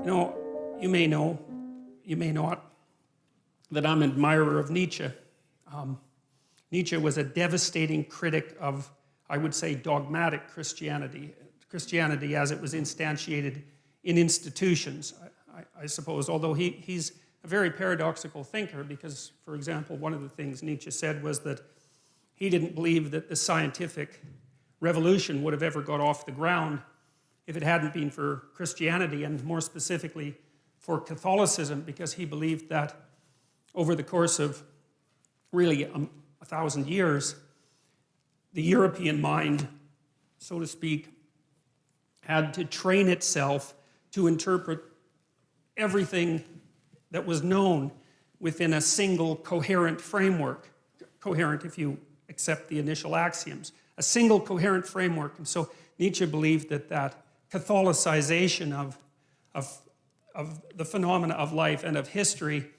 You know, you may not, that I'm an admirer of Nietzsche. Nietzsche was a devastating critic of, I would say, dogmatic Christianity. Christianity as it was instantiated in institutions, I suppose, although he's a very paradoxical thinker because, for example, one of the things Nietzsche said was that he didn't believe that the scientific revolution would have ever got off the ground if it hadn't been for Christianity, and more specifically for Catholicism, because he believed that over the course of really 1,000 years, the European mind, so to speak, had to train itself to interpret everything that was known within a single coherent framework. Coherent if you accept the initial axioms. A single coherent framework. And so Nietzsche believed that that Catholicization of the phenomena of life and of history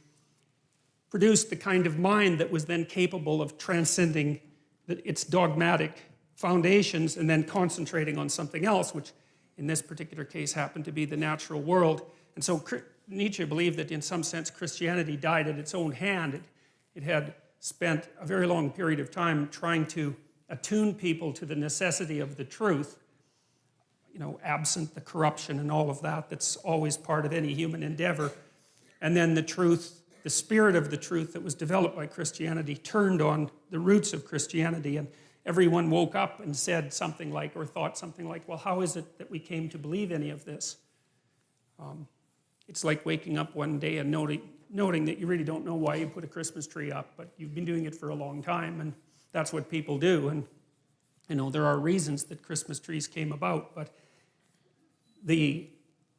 produced the kind of mind that was then capable of transcending its dogmatic foundations and then concentrating on something else, which in this particular case happened to be the natural world. And so Nietzsche believed that in some sense Christianity died at its own hand. It had spent a very long period of time trying to attune people to the necessity of the truth, you know, absent the corruption and all of that that's always part of any human endeavor. And then the truth, the spirit of the truth that was developed by Christianity turned on the roots of Christianity, and everyone woke up and said something like, or thought something like, well, how is it that we came to believe any of this? It's like waking up one day and noting that you really don't know why you put a Christmas tree up, but you've been doing it for a long time, and that's what people do. And you know, there are reasons that Christmas trees came about, but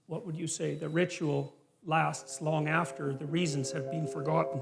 what would you say, the ritual lasts long after the reasons have been forgotten.